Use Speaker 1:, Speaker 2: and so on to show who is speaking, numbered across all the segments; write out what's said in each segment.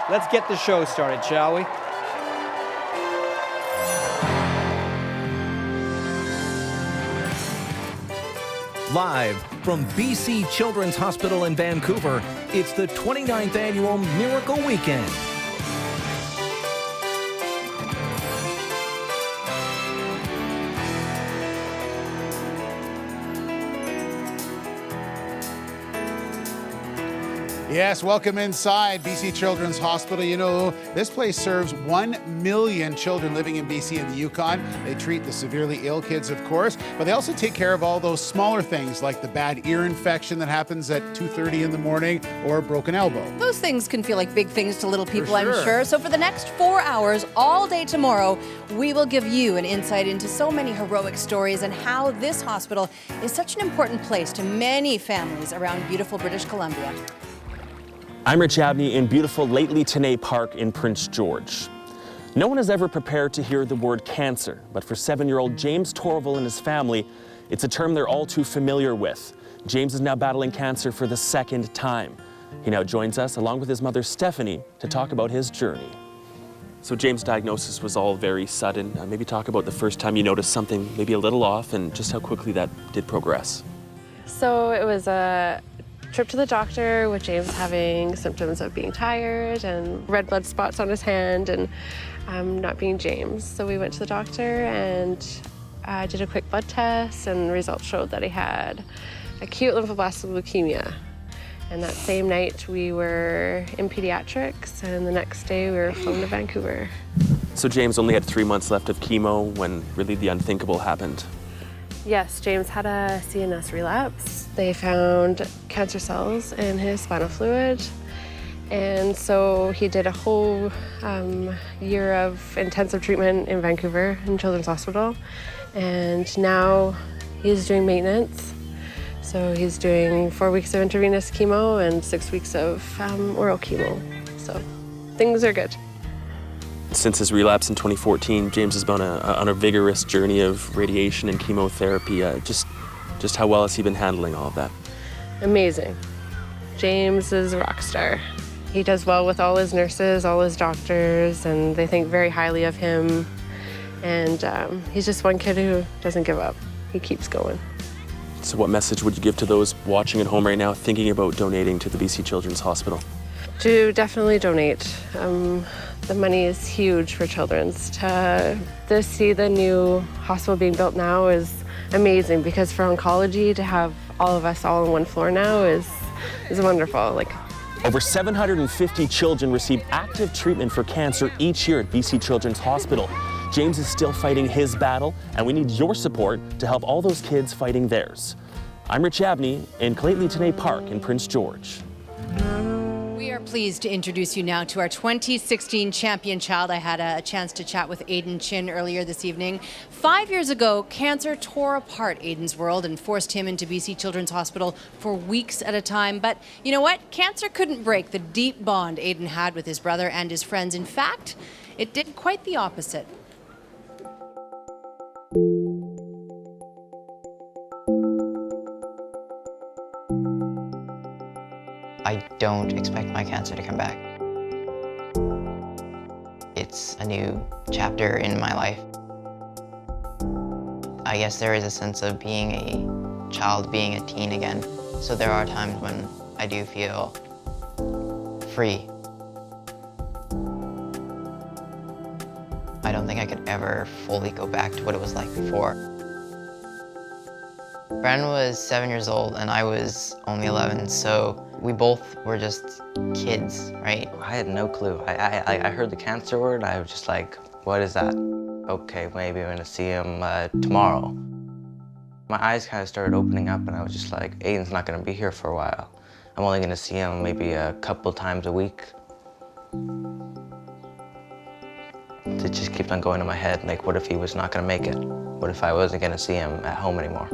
Speaker 1: let's get the show started, shall we?
Speaker 2: Live from BC Children's Hospital in Vancouver, it's the 29th Annual Miracle Weekend.
Speaker 3: Yes, welcome inside BC Children's Hospital. You know, this place serves 1 million children living in BC and the Yukon. They treat the severely ill kids, of course, but they also take care of all those smaller things like the bad ear infection that happens at 2:30 in the morning or a broken elbow.
Speaker 4: Those things can feel like big things to little people,
Speaker 3: For sure.
Speaker 4: I'm sure. So for the next 4 hours, all day tomorrow, we will give you an insight into so many heroic stories and how this hospital is such an important place to many families around beautiful British Columbia.
Speaker 5: I'm Rich Abney in beautiful Lately Tenay Park in Prince George. No one is ever prepared to hear the word cancer, but for 7-year-old James Torval and his family, it's a term they're all too familiar with. James is now battling cancer for the second time. He now joins us, along with his mother Stephanie, to talk about his journey. So James' diagnosis was all very sudden. Maybe talk about the first time you noticed something maybe a little off and just how quickly that did progress.
Speaker 6: So it was a trip to the doctor with James having symptoms of being tired and red blood spots on his hand and not being James. So we went to the doctor and did a quick blood test, and results showed that he had acute lymphoblastic leukemia. And that same night we were in pediatrics, and the next day we were flown to Vancouver.
Speaker 5: So James only had 3 months left of chemo when really the unthinkable happened.
Speaker 6: Yes, James had a CNS relapse. They found cancer cells in his spinal fluid. And so he did a whole year of intensive treatment in Vancouver in Children's Hospital. And now he's doing maintenance. So he's doing 4 weeks of intravenous chemo and 6 weeks of oral chemo. So things are good.
Speaker 5: Since his relapse in 2014, James has been on a vigorous journey of radiation and chemotherapy. Just how well has he been handling all of that?
Speaker 6: Amazing. James is a rock star. He does well with all his nurses, all his doctors, and they think very highly of him. And he's just one kid who doesn't give up. He keeps going.
Speaker 5: So what message would you give to those watching at home right now thinking about donating to the BC Children's Hospital?
Speaker 6: To definitely donate. The money is huge for Children's. To see the new hospital being built now is amazing, because for oncology to have all of us all on one floor now is wonderful.
Speaker 5: Over 750 children receive active treatment for cancer each year at BC Children's Hospital. James is still fighting his battle, and we need your support to help all those kids fighting theirs. I'm Rich Abney in Lately Tenay Park in Prince George.
Speaker 4: We are pleased to introduce you now to our 2016 champion child. I had a chance to chat with Aiden Chin earlier this evening. 5 years ago, cancer tore apart Aiden's world and forced him into BC Children's Hospital for weeks at a time. But you know what? Cancer couldn't break the deep bond Aiden had with his brother and his friends. In fact, it did quite the opposite.
Speaker 7: I don't expect my cancer to come back. It's a new chapter in my life. I guess there is a sense of being a child, being a teen again. So there are times when I do feel free. I don't think I could ever fully go back to what it was like before. Bren was 7 years old and I was only 11, so we both were just kids, right?
Speaker 8: I had no clue. I heard the cancer word, I was just like, what is that? Okay, maybe I'm gonna see him tomorrow. My eyes kind of started opening up and I was just like, Aiden's not gonna be here for a while. I'm only gonna see him maybe a couple times a week. It just kept on going in my head, like, what if he was not gonna make it? What if I wasn't gonna see him at home anymore?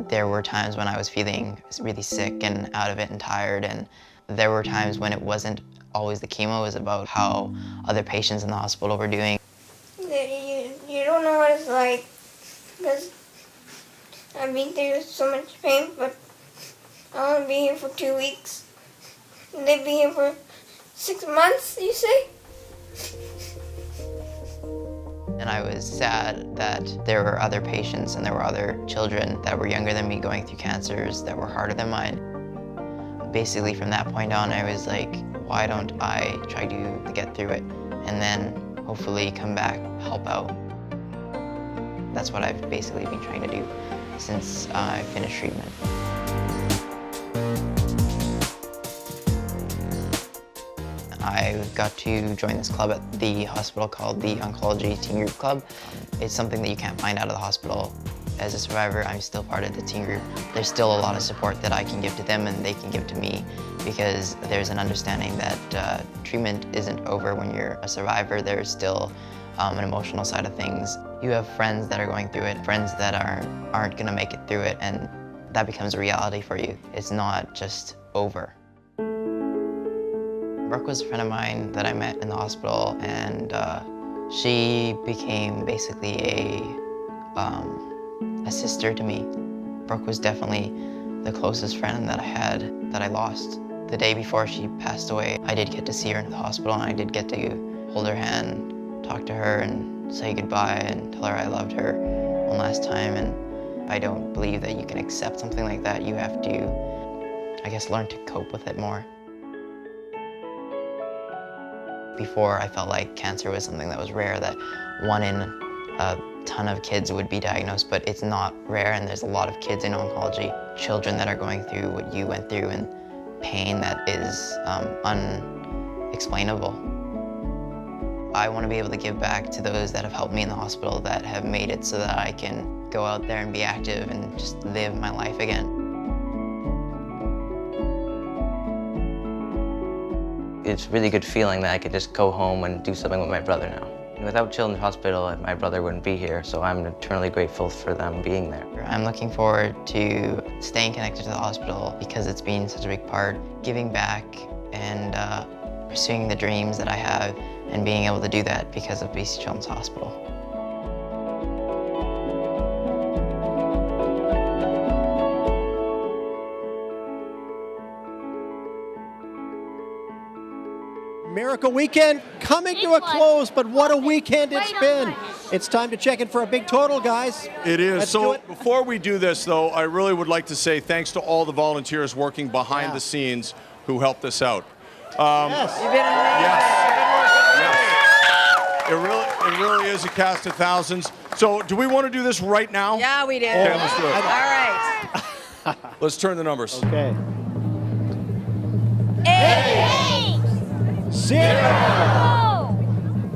Speaker 7: There were times when I was feeling really sick and out of it and tired, and there were times when it wasn't always the chemo, it was about how other patients in the hospital were doing.
Speaker 9: You don't know what it's like, because I've been through so much pain, but I want to be here for 2 weeks. They've been here for 6 months, you say?
Speaker 7: And I was sad that there were other patients and there were other children that were younger than me going through cancers that were harder than mine. Basically, from that point on, I was like, why don't I try to get through it and then hopefully come back, help out. That's what I've basically been trying to do since I finished treatment. I got to join this club at the hospital called the Oncology Teen Group Club. It's something that you can't find out of the hospital. As a survivor, I'm still part of the teen group. There's still a lot of support that I can give to them and they can give to me because there's an understanding that treatment isn't over when you're a survivor. There's still an emotional side of things. You have friends that are going through it, friends that aren't gonna make it through it, and that becomes a reality for you. It's not just over. Brooke was a friend of mine that I met in the hospital, and she became basically a sister to me. Brooke was definitely the closest friend that I had that I lost. The day before she passed away, I did get to see her in the hospital, and I did get to hold her hand, talk to her, and say goodbye, and tell her I loved her one last time. And I don't believe that you can accept something like that. You have to, I guess, learn to cope with it more. Before, I felt like cancer was something that was rare, that 1 in a ton of kids would be diagnosed, but it's not rare, and there's a lot of kids in oncology, children that are going through what you went through, and pain that is unexplainable. I want to be able to give back to those that have helped me in the hospital, that have made it so that I can go out there and be active and just live my life again.
Speaker 8: It's a really good feeling that I could just go home and do something with my brother now. Without Children's Hospital, my brother wouldn't be here, so I'm eternally grateful for them being there.
Speaker 7: I'm looking forward to staying connected to the hospital because it's been such a big part, giving back and pursuing the dreams that I have and being able to do that because of BC Children's Hospital.
Speaker 1: Miracle Weekend coming to a close, but what a weekend it's been. It's time to check in for a big total, guys.
Speaker 10: It is.
Speaker 1: Let's
Speaker 10: so
Speaker 1: do it.
Speaker 10: Before we do this, though, I really would like to say thanks to all the volunteers working behind the scenes who helped us out.
Speaker 1: Yes.
Speaker 4: You've been
Speaker 10: Yes. It really is a cast of thousands. So do we want to do this right now?
Speaker 4: Yeah, we did.
Speaker 10: Okay, let's do it.
Speaker 4: All right.
Speaker 10: Let's turn the numbers.
Speaker 1: Okay.
Speaker 9: 8,
Speaker 1: 0,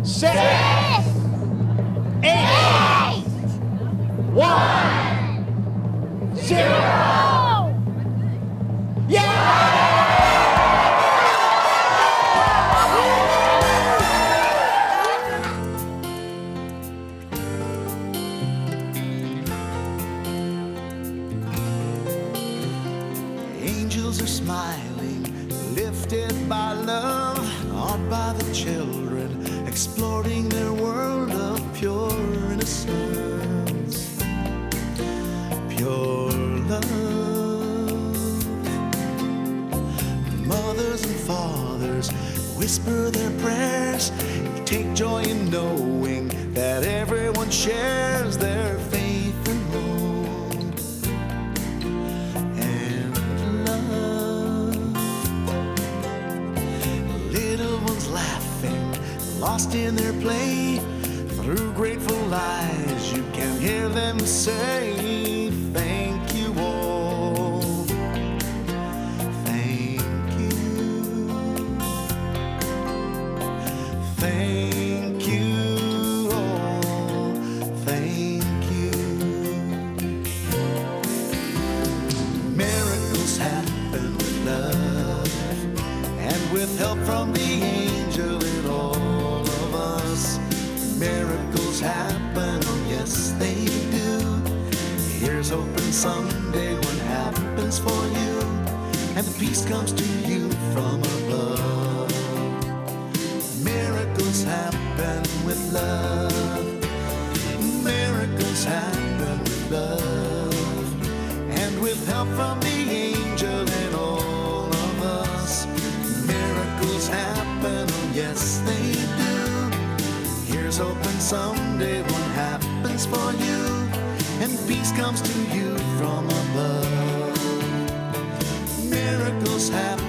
Speaker 1: 6, 8, 1, 0. Yeah!
Speaker 11: Angels are smiling, lifted by love, awed by the children, exploring their world of pure innocence, pure love. Mothers and fathers whisper their prayers, take joy in knowing that everyone shares their faith and hope and love. Little ones laughing, lost in their play, through grateful eyes you can hear them say, thank you all, thank you, thank you all, thank you. Miracles happen with love and with help from the angel in all of us. Miracles happen, oh yes they do. Here's hoping someday what happens for you, and the peace comes to you from above. Miracles happen with love. Miracles happen with love, and with help from the angel in all of us. Here's hoping someday one happens for you, and peace comes to you from above. Miracles happen